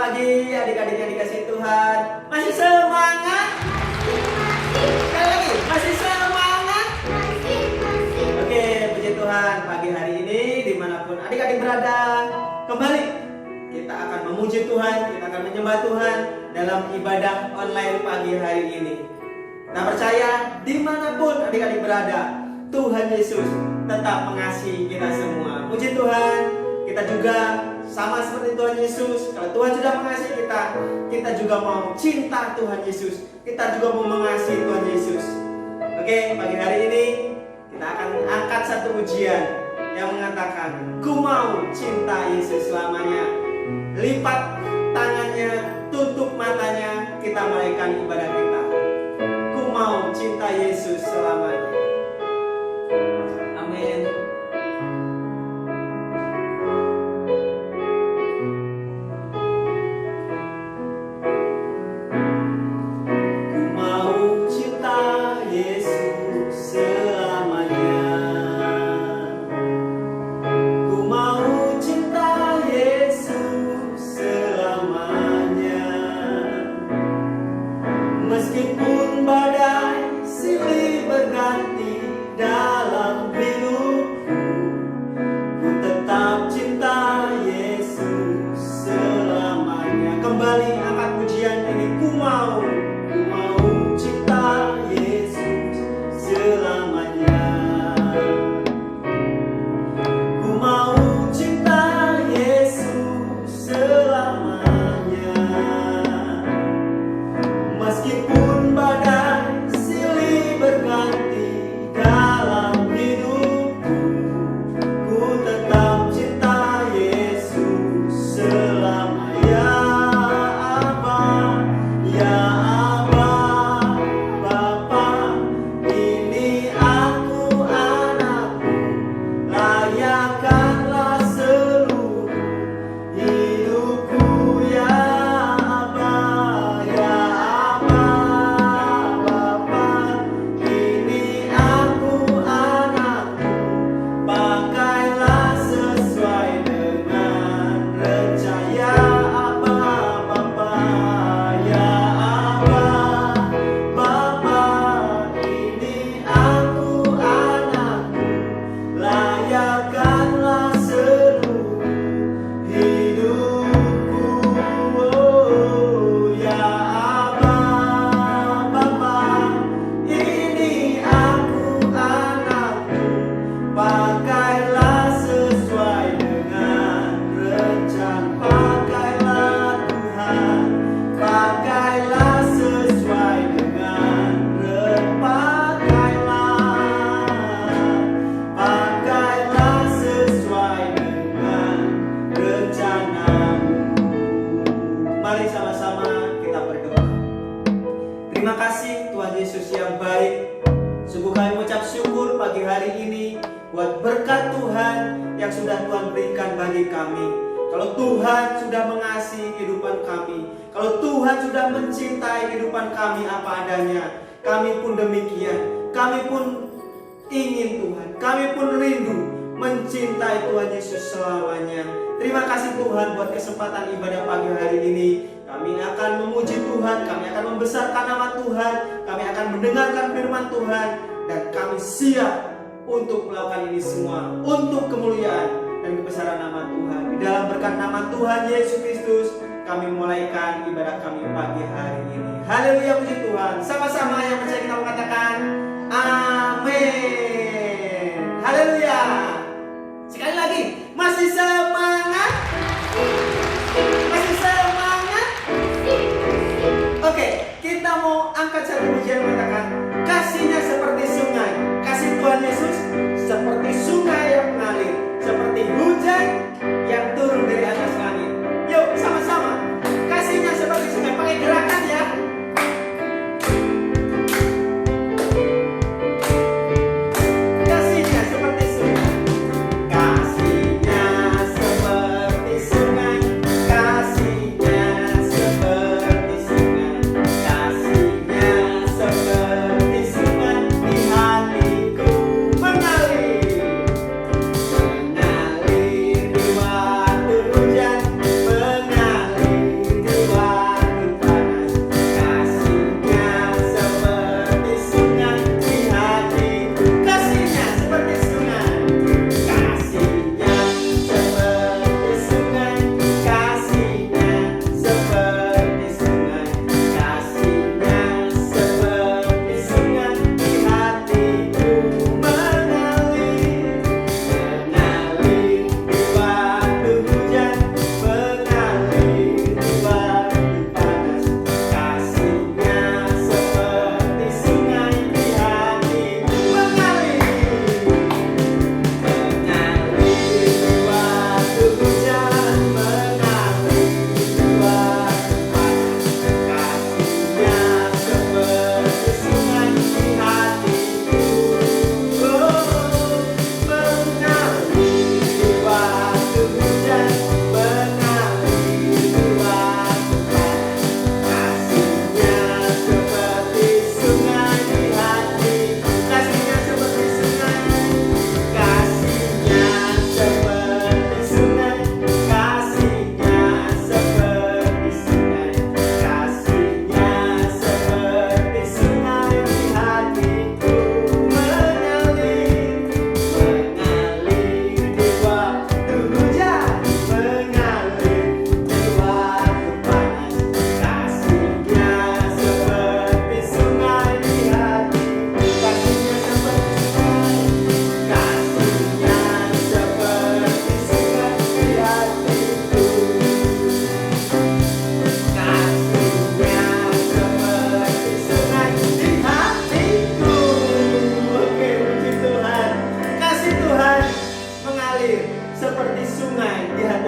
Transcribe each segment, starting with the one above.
pagi adik-adik yang dikasih Tuhan. Masih semangat? Sekali lagi, masih semangat? Oke, puji Tuhan. Pagi hari ini dimanapun adik-adik berada, kembali kita akan memuji Tuhan, kita akan menyembah Tuhan dalam ibadah online pagi hari ini. Nah, percaya dimanapun adik-adik berada, Tuhan Yesus tetap mengasihi kita semua. Puji Tuhan, kita juga sama seperti Tuhan Yesus. Kalau Tuhan sudah mengasihi kita, kita juga mau cinta Tuhan Yesus. Kita juga mau mengasihi Tuhan Yesus. Oke, pagi hari ini kita akan angkat satu ujian yang mengatakan, ku mau cinta Yesus selamanya. Lipat tangannya, tutup matanya, kita mulaikan ibadah kita. Ku mau cinta Yesus selamanya. Amin. Meskipun badai silih berganti dalam hidupku, ku tetap cinta Yesus selamanya. Kembali angkat pujian ini, ku mau cinta Yesus selamanya. Ku mau cinta Yesus selamanya. Meskipun badai silih berganti dalam hidupku, ku tetap cinta Yesus selamanya. Ya Aba, Bapa, ini aku anakmu, layakkanlah seluruh hidupku. Ya Aba, ya mari sama-sama kita berdoa. Terima kasih Tuhan Yesus yang baik. Sungguh kami mengucap syukur pagi hari ini buat berkat Tuhan yang sudah Tuhan berikan bagi kami. Kalau Tuhan sudah mengasihi kehidupan kami, kalau Tuhan sudah mencintai kehidupan kami apa adanya, kami pun demikian. Kami pun ingin Tuhan, kami pun rindu mencintai Tuhan Yesus selamanya. Terima kasih Tuhan buat kesempatan ibadah pagi hari ini. Kami akan memuji Tuhan, kami akan membesarkan nama Tuhan, kami akan mendengarkan firman Tuhan, dan kami siap untuk melakukan ini semua untuk kemuliaan dan kebesaran nama Tuhan. Di dalam berkat nama Tuhan Yesus Kristus, kami mulaikan ibadah kami pagi hari ini. Haleluya, puji Tuhan. Sama-sama yang percaya kita mengatakan amin. Haleluya. Sekali lagi, masih semangat? Masih semangat? Oke, kita mau angkat satu pujian mengatakan, kasihnya seperti sungai. Kasih Tuhan Yesus seperti sungai yang mengalir, seperti hujan yang turun dari atas langit. Yuk, sama-sama. Kasihnya seperti sungai. Pakai gerakan ya. Kasihnya seperti sungai. Kasihnya seperti sungai. Kasihnya seperti sungai. Kasihnya seperti sungai di hatiku mengalir. Mengalir di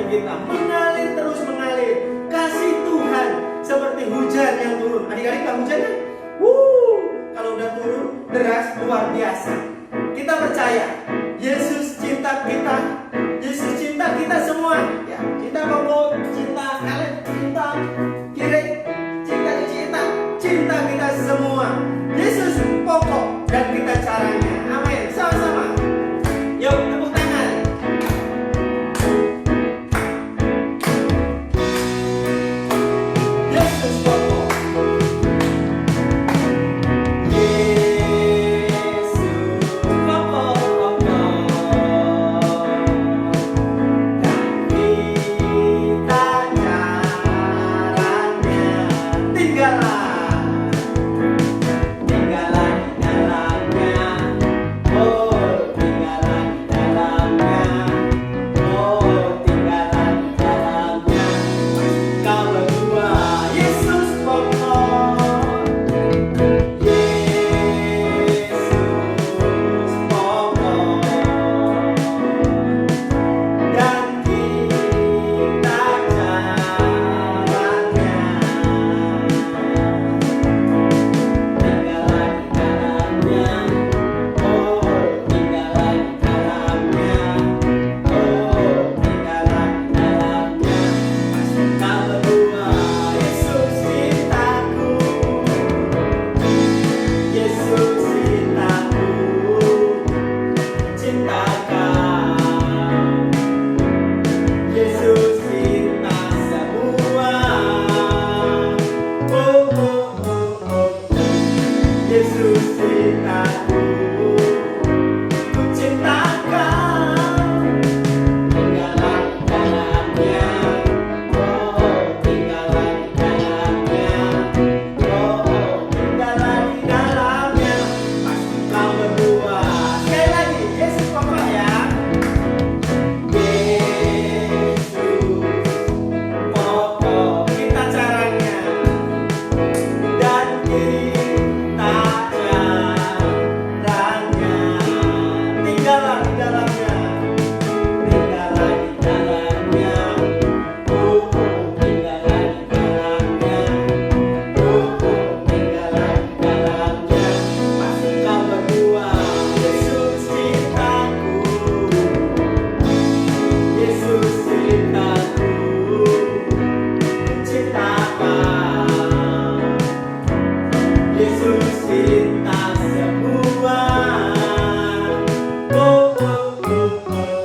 kita mengalir terus mengalir. Kasih Tuhan seperti hujan yang turun. Adik-adik tahu hujan kan? Kalau udah turun deras luar biasa. Kita percaya Yesus cinta kita. Yesus cinta kita semua. Ya, cinta Bobo, cinta Khaled, cinta Kire, cinta kita semua. Yesus pokok dan kita caranya. Amin. Sama-sama. Yuk, tepuk tangan. Yesus pokok. Yesus pokok. Dan kita caranya. Tinggallah di dalamnya. Oh, tinggallah di dalamnya. Oh, tinggallah di dalamnya. Kau berdua, Yesus pokok. Yesus pokok. Dan kita caranya. Tinggallah di dalamnya. Oh, tinggallah di dalamnya. Oh, tinggallah di dalamnya. Kau berdua, Yesus cintaku. Yesus cintaku. Cinta kau. Yesus cinta semua. Oh, oh, oh, oh. Yesus cintaku. Ku cinta kau. Tinggallah di dalamnya. Oh, tinggallah di dalamnya. Oh, tinggallah di dalamnya. Pasti kau berdua. Sekali lagi, Yesus pokok ya. Yesus pokok. Kita caranya. Dan kita caranya. Tinggallah di dalamnya. Tinggallah di dalamnya. Oh, tinggallah di dalamnya. Oh, tinggallah di dalamnya. Pasti kau berdua. Yesus cintaku. Yesus cintaku. Cinta kau. Yesus cinta semua. Oh, oh, oh, oh.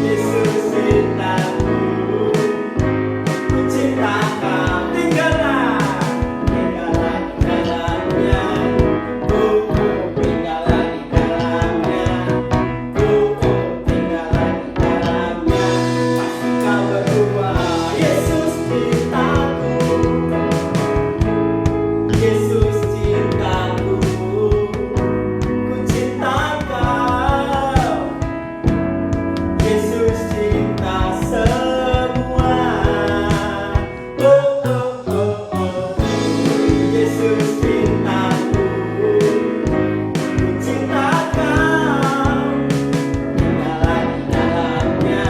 Yesus cintaku. Ku cinta kau. Tinggallah. Tinggallah di dalamnya. Oh, tinggallah di dalamnya. Oh, tinggallah di dalamnya. Pasti kau berdua. Yesus cintaku. Yesus cintaku. Ku cinta kau. Yesus cinta semua. Oh, oh, oh, oh. Yesus cintaku. Ku cinta kau. Tinggallah di dalamnya.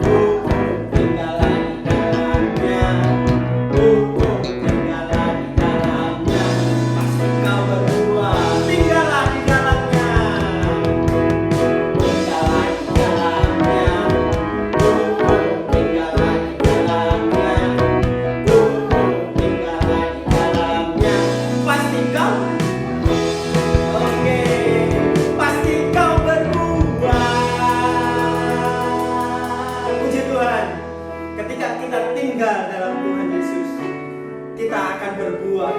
Oh, tinggallah di dalamnya. Oh, tinggallah di dalamnya. Pasti kau berdua. Tinggallah di dalamnya. Tinggallah di dalamnya. Oh, tinggallah di dalamnya. Oh, tinggallah di dalamnya. Pasti kau. Oke, pasti kau berbuat. Puji Tuhan. Ketika kita tinggal dalam Tuhan Yesus, kita akan berbuah.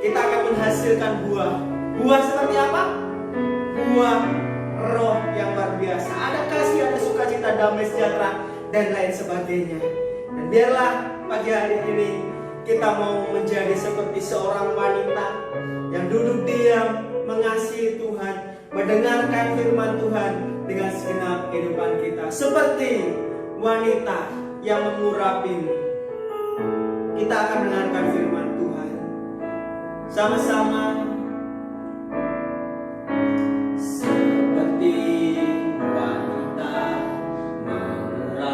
Kita akan menghasilkan buah. Buah seperti apa? Buah roh yang luar biasa. Ada kasih, ada sukacita, damai sejahtera, dan lain sebagainya. Dan biarlah pagi hari ini kita mau menjadi seperti seorang wanita yang duduk diam, mengasihi Tuhan, mendengarkan firman Tuhan dengan segenap kehidupan kita. Seperti wanita yang mengurapi. Kita akan mendengarkan firman Tuhan sama-sama. Seperti wanita mengurapi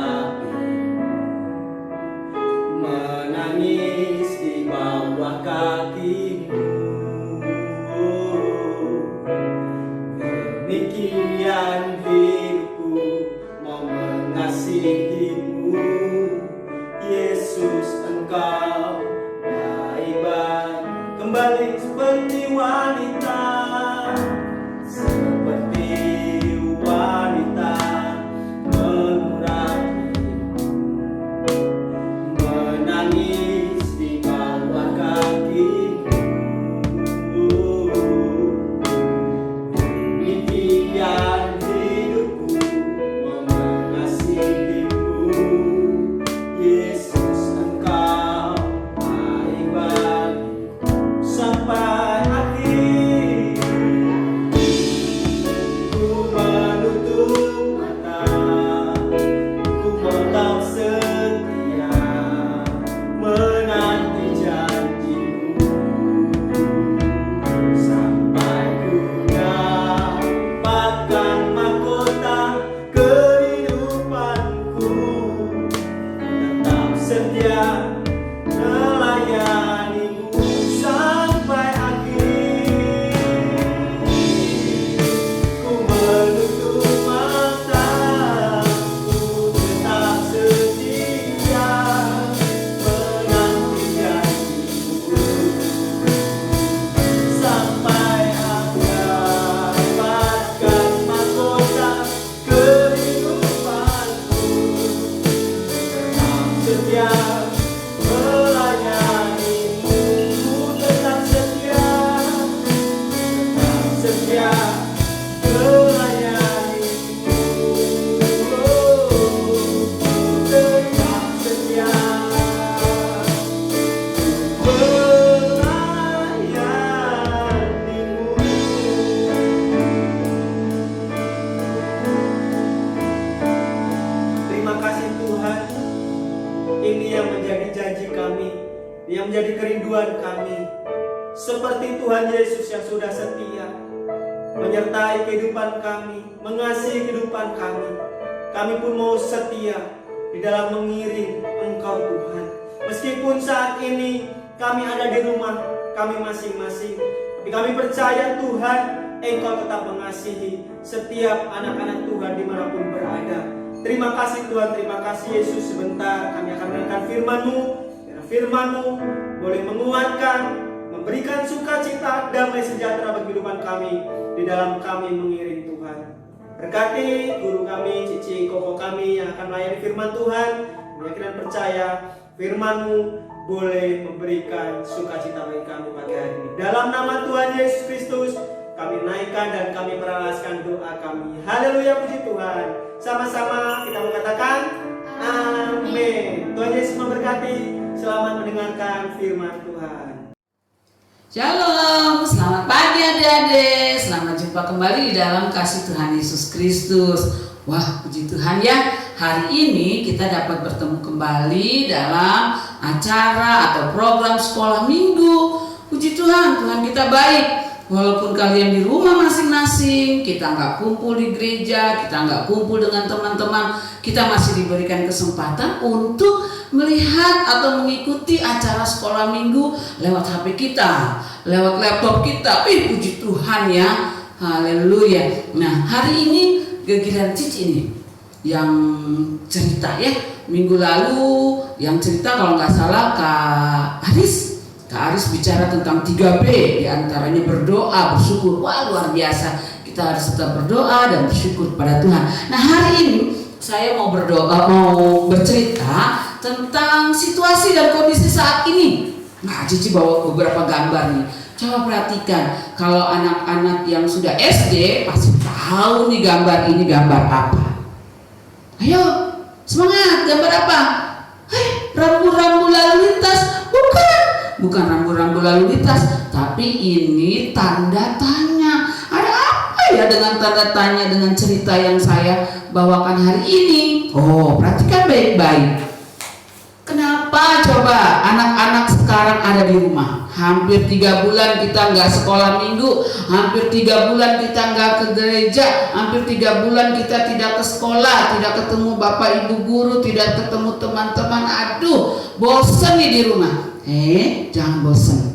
Yesus Engkau baik bagi. Kembali seperti wanita, seperti wanita mengurangi, menangis di bawah kakiku. Impian hidupku mengasihimu, Yesus Engkau baik bagiku sampai akhir. Ku menutup mata, ku tetap setia menanti janjimu, sampai ku dapatkan mahkota kehidupanku, tetap setia melayanimu sampai akhir. Ku menutup mata, ku tetap setia menanti janjimu, sampai dapatkan mahkota kehidupanku, tetap setia melayanimu. Ku tetap setia melayanimu. Tetap setia melayanimu. Terima kasih Tuhan. Ini yang menjadi janji kami, yang menjadi kerinduan kami. Seperti Tuhan Yesus yang sudah setia menyertai kehidupan kami, mengasihi kehidupan kami, kami pun mau setia di dalam mengiring Engkau Tuhan. Meskipun saat ini kami ada di rumah kami masing-masing, tapi kami percaya Tuhan, Engkau tetap mengasihi setiap anak-anak Tuhan dimanapun berada. Terima kasih Tuhan, terima kasih Yesus. Sebentar kami akan mendengarkan firman-Mu. Biar firman-Mu boleh menguatkan, memberikan sukacita, damai sejahtera bagi kehidupan kami di dalam kami mengiring Tuhan. Berkati guru kami, Cici, Koko kami yang akan melayani firman Tuhan. Yakin dan percaya firman-Mu boleh memberikan sukacita bagi kami pagi hari ini. Dalam nama Tuhan Yesus Kristus kami naikkan dan kami meralaskan doa kami. Haleluya, puji Tuhan. Sama-sama kita mengatakan amin. Tuhan Yesus memberkati. Selamat mendengarkan firman Tuhan. Shalom, selamat pagi adik-adik. Selamat jumpa kembali di dalam kasih Tuhan Yesus Kristus. Wah, puji Tuhan ya. Hari ini kita dapat bertemu kembali dalam acara atau program sekolah minggu. Puji Tuhan, Tuhan kita baik. Walaupun kalian di rumah masing-masing, kita nggak kumpul di gereja, kita nggak kumpul dengan teman-teman, kita masih diberikan kesempatan untuk melihat atau mengikuti acara sekolah minggu lewat HP kita, lewat laptop kita. Puji Tuhan ya, haleluya. Nah, hari ini giliran Cici ini yang cerita ya. Minggu lalu yang cerita kalau nggak salah Kak Aris bicara tentang 3B, diantaranya berdoa, bersyukur. Wah, luar biasa. Kita harus tetap berdoa dan bersyukur kepada Tuhan. Nah, hari ini saya mau bercerita tentang situasi dan kondisi saat ini. Nah, Cici bawa beberapa gambar nih. Coba perhatikan, kalau anak-anak yang sudah SD pasti tahu nih gambar ini gambar apa. Ayo, semangat, gambar apa? Rambu-rambu lalu lintas. Bukan rambu-rambu lalu lintas, tapi ini tanda tanya. Ada apa ya dengan tanda tanya dengan cerita yang saya bawakan hari ini? Oh, perhatikan baik-baik. Kenapa coba anak-anak sekarang ada di rumah? Hampir 3 bulan kita nggak sekolah minggu, hampir 3 bulan kita nggak ke gereja, hampir 3 bulan kita tidak ke sekolah, tidak ketemu bapak ibu guru, tidak ketemu teman-teman. Aduh, bosan nih di rumah. Jangan bosan.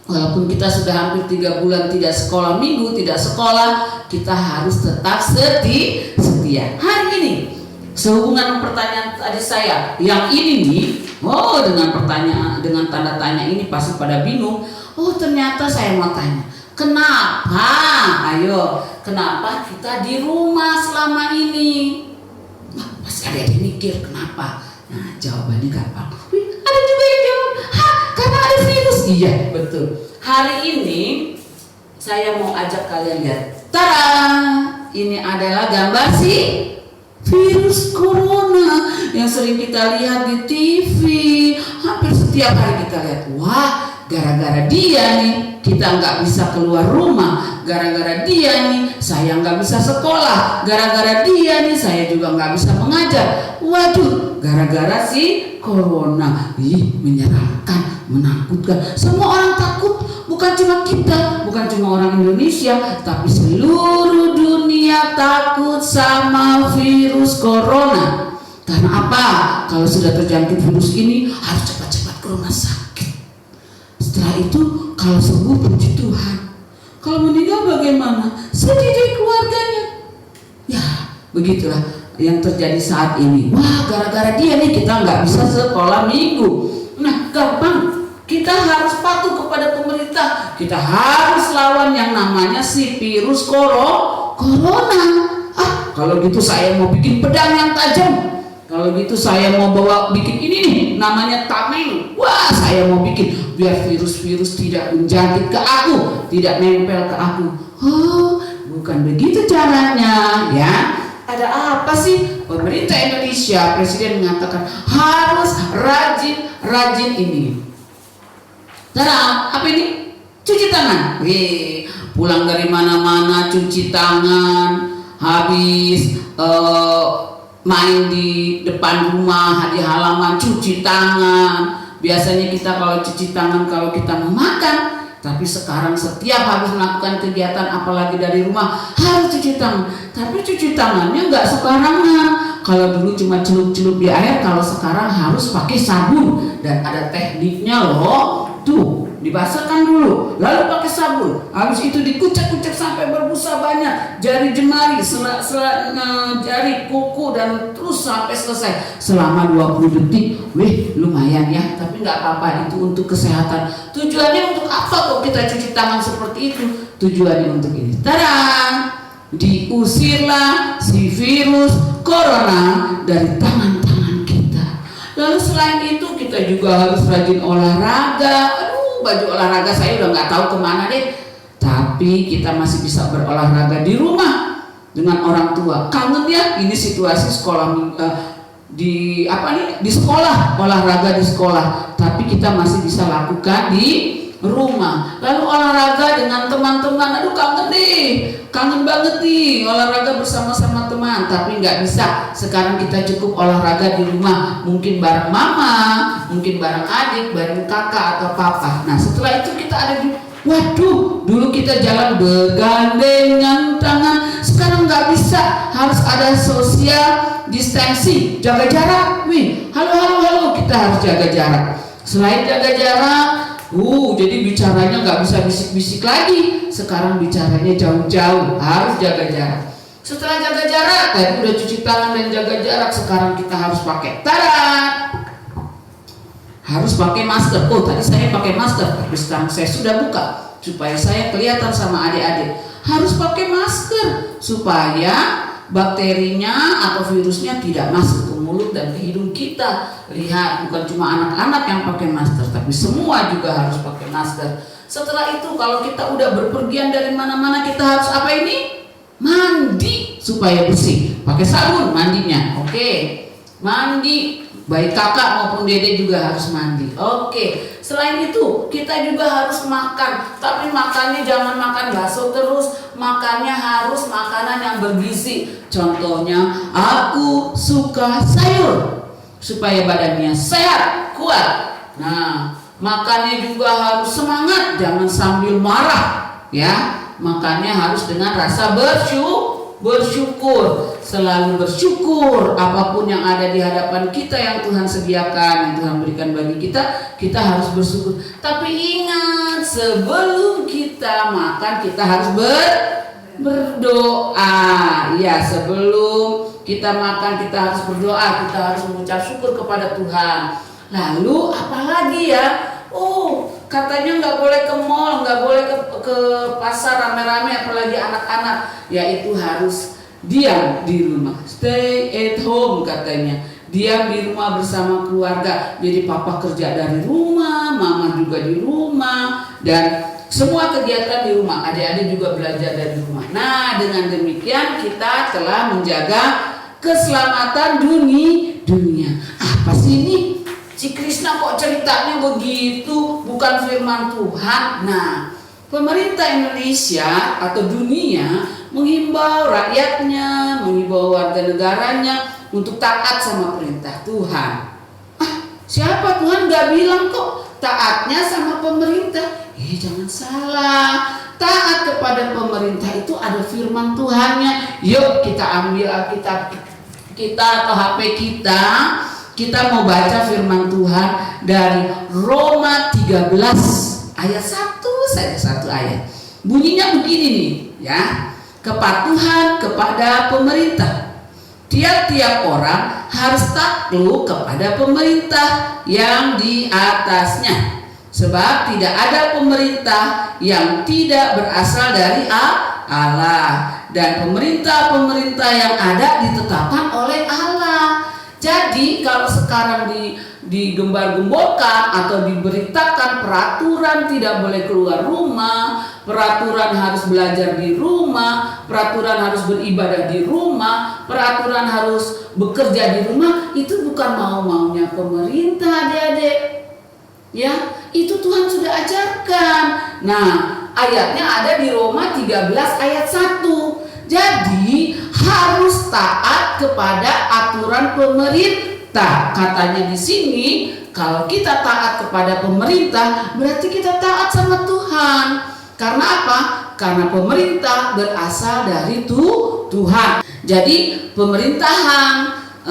Walaupun kita sudah hampir 3 bulan tidak sekolah minggu, tidak sekolah, kita harus tetap setia. Hari ini Sehubungan pertanyaan tadi saya, yang ini nih, dengan pertanyaan, dengan tanda tanya ini pasti pada bingung. Ternyata saya mau tanya, kenapa? Ayo, kenapa kita di rumah selama ini? Pasti ada yang mikir kenapa. Nah, jawabannya gampang. Ada juga yang jawab, karena ada virus. Iya, betul. Hari ini saya mau ajak kalian lihat. Tada! Ini adalah gambar si virus corona yang sering kita lihat di TV. Hampir setiap hari kita lihat. Wah, gara-gara dia nih kita nggak bisa keluar rumah. Gara-gara dia nih saya nggak bisa sekolah. Gara-gara dia nih saya juga nggak bisa mengajar. Waduh, gara-gara si corona. Menyeramkan, menakutkan. Semua orang takut. Bukan cuma kita, bukan cuma orang Indonesia, tapi seluruh dunia takut sama virus corona. Karena apa? Kalau sudah terjangkit virus ini harus cepat-cepat ke rumah sakit. Setelah itu kalau sembuh puji Tuhan. Kalau meninggal bagaimana? Sedih dari keluarganya. Ya, begitulah yang terjadi saat ini. Wah, gara-gara dia nih kita nggak bisa sekolah minggu. Nah, gampang. Kita harus patuh kepada pemerintah. Kita harus lawan yang namanya si virus corona. Kalau gitu saya mau bikin pedang yang tajam. Kalau gitu saya mau bawa bikin ini nih, namanya tameng. Wah, saya mau bikin biar virus-virus tidak menjangkit ke aku, tidak nempel ke aku. Bukan begitu caranya, ya. Ada apa sih? Pemerintah Indonesia, Presiden mengatakan harus rajin ini. Tada, apa ini? Cuci tangan. Pulang dari mana-mana cuci tangan. Habis main di depan rumah, di halaman cuci tangan. Biasanya kita kalau cuci tangan kalau kita mau makan. Tapi sekarang setiap habis melakukan kegiatan apalagi dari rumah harus cuci tangan. Tapi cuci tangannya nggak sembarangan. Kalau dulu cuma celup-celup di air, kalau sekarang harus pakai sabun dan ada tekniknya loh. Tuh, dibasahkan dulu, lalu pakai sabun. Habis itu dikucek-kucek sampai berbusa banyak, jari jemari, jari kuku dan terus sampai selesai selama 20 detik. Lumayan ya, tapi nggak apa-apa, itu untuk kesehatan. Tujuannya untuk apa kok kita cuci tangan seperti itu? Tujuannya untuk ini. Tada! Diusirlah si virus corona dari tangan-tangan kita. Lalu selain itu kita juga harus rajin olahraga. Baju olahraga saya udah nggak tahu kemana deh. Tapi kita masih bisa berolahraga di rumah dengan orang tua. Kangen ya, ini situasi sekolah di sekolah, olahraga di sekolah. Tapi kita masih bisa lakukan di rumah. Lalu olahraga dengan teman-teman. Aduh, kangen deh. Kangen banget nih olahraga bersama-sama teman, tapi nggak bisa. Sekarang kita cukup olahraga di rumah, mungkin bareng mama, mungkin bareng adik, bareng kakak atau papa. Nah, setelah itu kita ada di, waduh, dulu kita jalan bergandengan tangan, sekarang nggak bisa, harus ada social distancing, jaga jarak. Halo, kita harus jaga jarak. Selain jaga jarak, jadi bicaranya nggak bisa bisik-bisik lagi. Sekarang bicaranya jauh-jauh, harus jaga jarak. Setelah jaga jarak, tadi udah cuci tangan dan jaga jarak. Sekarang kita harus pakai, harus pakai masker. Tadi saya pakai masker, tapi sekarang saya sudah buka supaya saya kelihatan sama adik-adik. Harus pakai masker supaya bakterinya atau virusnya tidak masuk ke mulut dan ke hidung kita. Lihat, bukan cuma anak-anak yang pakai masker, tapi semua juga harus pakai masker. Setelah itu kalau kita udah berpergian dari mana-mana, kita harus apa ini? Mandi supaya bersih. Pakai sabun mandinya. Oke. Mandi, baik kakak maupun dede juga harus mandi. Oke. Selain itu, kita juga harus makan. Tapi makannya jangan makan bakso terus. Makannya harus makanan yang bergizi. Contohnya, aku suka sayur supaya badannya sehat, kuat. Nah, makannya juga harus semangat, jangan sambil marah, ya. Makannya harus dengan rasa bersyukur. Selalu bersyukur apapun yang ada di hadapan kita yang Tuhan sediakan, yang Tuhan berikan bagi kita, kita harus bersyukur. Tapi ingat, sebelum kita makan kita harus berdoa. Ya, sebelum kita makan, kita harus berdoa, kita harus mengucap syukur kepada Tuhan. Lalu apalagi ya? Oh, katanya nggak boleh ke mall, nggak boleh ke pasar rame-rame, apalagi anak-anak. Yaitu harus diam di rumah, stay at home katanya. Diam di rumah bersama keluarga. Jadi papa kerja dari rumah, mama juga di rumah, dan semua kegiatan di rumah. Adik-adik juga belajar dari rumah. Nah, dengan demikian kita telah menjaga keselamatan dunia. Apa sih ini? Si Krishna kok ceritanya begitu? Bukan firman Tuhan. Nah, pemerintah Indonesia atau dunia menghimbau rakyatnya, menghimbau warga negaranya untuk taat sama perintah Tuhan. Siapa? Tuhan gak bilang kok taatnya sama pemerintah. Jangan salah, taat kepada pemerintah itu ada firman Tuhannya. Yuk kita ambil Alkitab kita atau HP kita mau baca firman Tuhan dari Roma 13 ayat 1 saja, satu ayat. Bunyinya begini nih ya. Kepatuhan kepada pemerintah. Tiap-tiap orang harus takluk kepada pemerintah yang di atasnya. Sebab tidak ada pemerintah yang tidak berasal dari Allah, dan pemerintah-pemerintah yang ada ditetapkan oleh Allah. Jadi kalau sekarang digembar-gemborkan atau diberitakan peraturan tidak boleh keluar rumah, peraturan harus belajar di rumah, peraturan harus beribadah di rumah, peraturan harus bekerja di rumah, itu bukan mau-maunya pemerintah, adik-adik. Ya, itu Tuhan sudah ajarkan. Nah, ayatnya ada di Roma 13 ayat 1. Jadi harus taat kepada aturan pemerintah. Katanya di sini, kalau kita taat kepada pemerintah, berarti kita taat sama Tuhan. Karena apa? Karena pemerintah berasal dari Tuhan. Jadi pemerintahan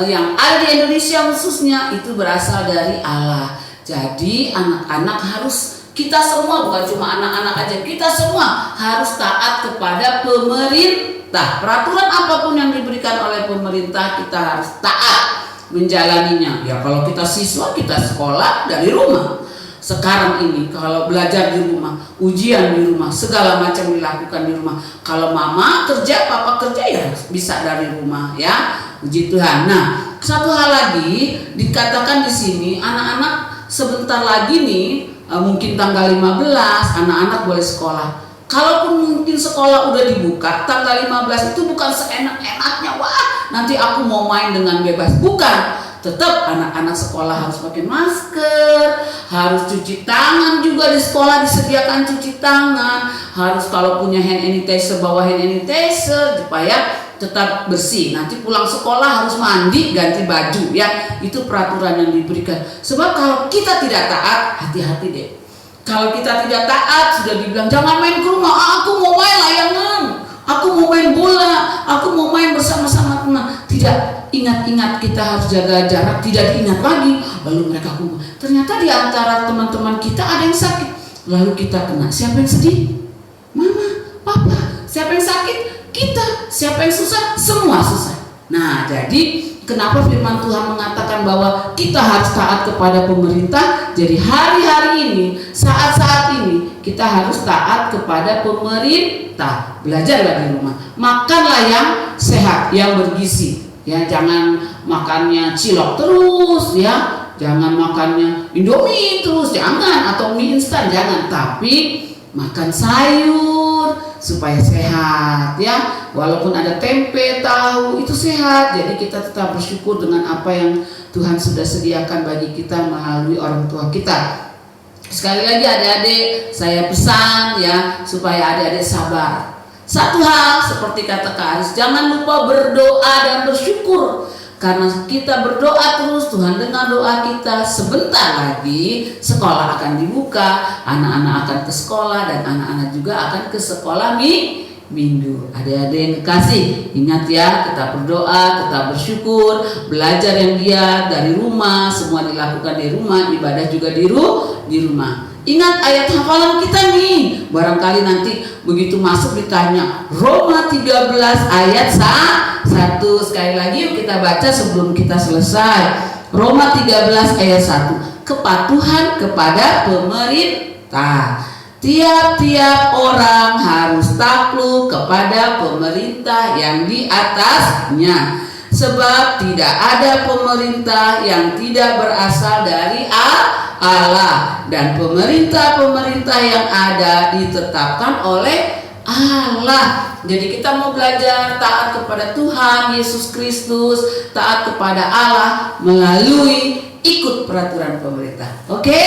yang ada di Indonesia khususnya itu berasal dari Allah. Jadi anak-anak harus, kita semua, bukan cuma anak-anak aja, kita semua harus taat kepada pemerintah. Peraturan apapun yang diberikan oleh pemerintah kita harus taat menjalaninya. Ya kalau kita siswa, kita sekolah dari rumah. Sekarang ini kalau belajar di rumah, ujian di rumah, segala macam dilakukan di rumah. Kalau mama kerja, papa kerja, ya bisa dari rumah ya. Puji Tuhan. Nah, satu hal lagi dikatakan di sini, anak-anak sebentar lagi nih, mungkin tanggal 15 anak-anak boleh sekolah. Kalaupun mungkin sekolah udah dibuka, tanggal 15 itu bukan seenak-enaknya, wah nanti aku mau main dengan bebas. Bukan, tetap anak-anak sekolah harus pakai masker, harus cuci tangan juga di sekolah, disediakan cuci tangan. Harus kalau punya hand sanitizer, bawa hand sanitizer supaya tetap bersih. Nanti pulang sekolah harus mandi, ganti baju ya. Itu peraturan yang diberikan. Sebab kalau kita tidak taat, hati-hati deh. Kalau kita tidak taat, sudah dibilang jangan main ke rumah, aku mau main layangan, aku mau main bola, aku mau main bersama-sama teman. Tidak, ingat-ingat kita harus jaga jarak, tidak diingat lagi. Lalu mereka kumpul. Ternyata di antara teman-teman kita ada yang sakit. Lalu kita kena. Siapa yang sedih? Mama, papa. Siapa yang sakit? Kita. Siapa yang susah? Semua susah. Nah, jadi kenapa firman Tuhan mengatakan bahwa kita harus taat kepada pemerintah? Jadi hari-hari ini, saat-saat ini, kita harus taat kepada pemerintah. Belajarlah di rumah. Makanlah yang sehat, yang bergizi. Ya, jangan makannya cilok terus, ya. Jangan makannya Indomie terus, jangan, atau mie instan, jangan. Tapi makan sayur supaya sehat ya. Walaupun ada tempe, tahu, itu sehat. Jadi kita tetap bersyukur dengan apa yang Tuhan sudah sediakan bagi kita melalui orang tua kita. Sekali lagi adik-adik, saya pesan ya supaya adik-adik sabar. Satu hal seperti kata Kak Aris, jangan lupa berdoa dan bersyukur. Karena kita berdoa terus, Tuhan dengar doa kita. Sebentar lagi sekolah akan dibuka, anak-anak akan ke sekolah, dan anak-anak juga akan ke sekolah minggu. Adik-adik yang kekasih, ingat ya, tetap berdoa, tetap bersyukur, belajar yang giat dari rumah, semua dilakukan di rumah, ibadah juga di rumah. Ingat ayat hafalan kita nih, barangkali nanti begitu masuk ditanya Roma 13 ayat 1. Sekali lagi yuk kita baca sebelum kita selesai. Roma 13 ayat 1. Kepatuhan kepada pemerintah. Tiap-tiap orang harus takluk kepada pemerintah yang di atasnya, sebab tidak ada pemerintah yang tidak berasal dari Allah, dan pemerintah-pemerintah yang ada ditetapkan oleh Allah. Jadi kita mau belajar taat kepada Tuhan Yesus Kristus, taat kepada Allah melalui ikut peraturan pemerintah. Oke?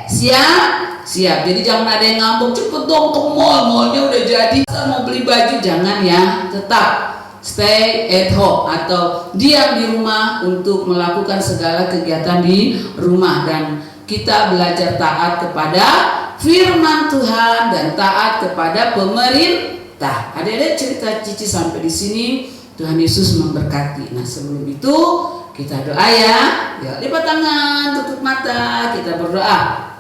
Siap? Siap. Jadi jangan ada yang ngambek, cepet dong ke mall, mallnya udah jadi, saya mau beli baju. Jangan ya, tetap stay at home atau diam di rumah untuk melakukan segala kegiatan di rumah, dan kita belajar taat kepada firman Tuhan dan taat kepada pemerintah. Adik-adik, cerita Cici sampai di sini. Tuhan Yesus memberkati. Nah, sebelum itu kita doa ya. Ya, lipat tangan, tutup mata, kita berdoa.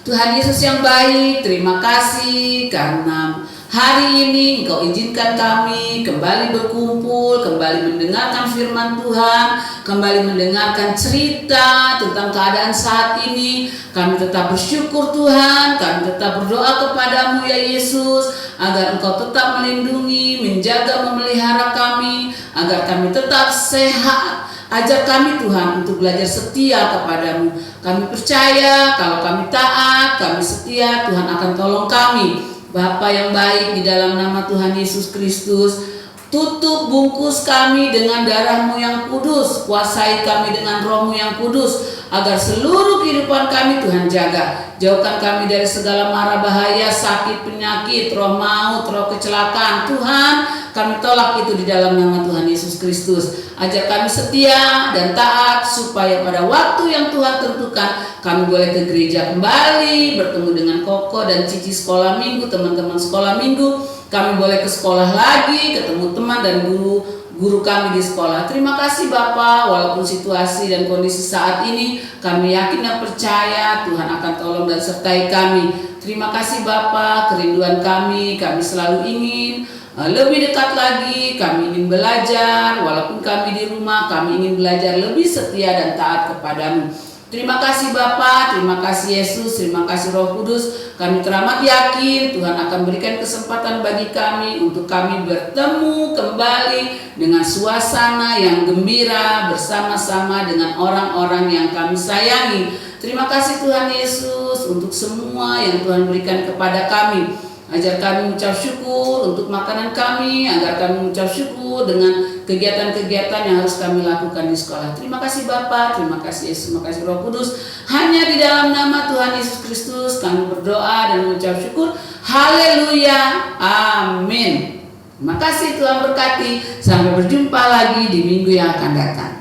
Tuhan Yesus yang baik, terima kasih karena hari ini Engkau izinkan kami kembali berkumpul, kembali mendengarkan firman Tuhan, kembali mendengarkan cerita tentang keadaan saat ini. Kami tetap bersyukur Tuhan, kami tetap berdoa kepadamu ya Yesus, agar Engkau tetap melindungi, menjaga, memelihara kami, agar kami tetap sehat. Ajar kami Tuhan untuk belajar setia kepadamu. Kami percaya kalau kami taat, kami setia, Tuhan akan tolong kami. Bapa yang baik, di dalam nama Tuhan Yesus Kristus, tutup bungkus kami dengan darah-Mu yang kudus, kuasai kami dengan Roh-Mu yang kudus, agar seluruh kehidupan kami Tuhan jaga. Jauhkan kami dari segala mara bahaya, sakit, penyakit, roh maut, roh kecelakaan. Tuhan, kami tolak itu di dalam nama Tuhan Yesus Kristus. Ajar kami setia dan taat, supaya pada waktu yang Tuhan tentukan kami boleh ke gereja kembali, bertemu dengan Koko dan Cici sekolah minggu, teman-teman sekolah minggu. Kami boleh ke sekolah lagi, ketemu teman dan guru kami di sekolah. Terima kasih Bapak, walaupun situasi dan kondisi saat ini, kami yakin dan percaya Tuhan akan tolong dan sertai kami. Terima kasih Bapak, kerinduan kami selalu ingin lebih dekat lagi, kami ingin belajar, walaupun kami di rumah, kami ingin belajar lebih setia dan taat kepadamu. Terima kasih Bapa, terima kasih Yesus, terima kasih Roh Kudus. Kami teramat yakin Tuhan akan berikan kesempatan bagi kami untuk kami bertemu kembali dengan suasana yang gembira bersama-sama dengan orang-orang yang kami sayangi. Terima kasih Tuhan Yesus untuk semua yang Tuhan berikan kepada kami. Ajar kami mengucap syukur untuk makanan kami, agar kami mengucap syukur dengan kegiatan-kegiatan yang harus kami lakukan di sekolah. Terima kasih Bapa, terima kasih Yesus, terima kasih Roh Kudus. Hanya di dalam nama Tuhan Yesus Kristus kami berdoa dan mengucap syukur. Haleluya, amin. Terima kasih, Tuhan berkati. Sampai berjumpa lagi di minggu yang akan datang.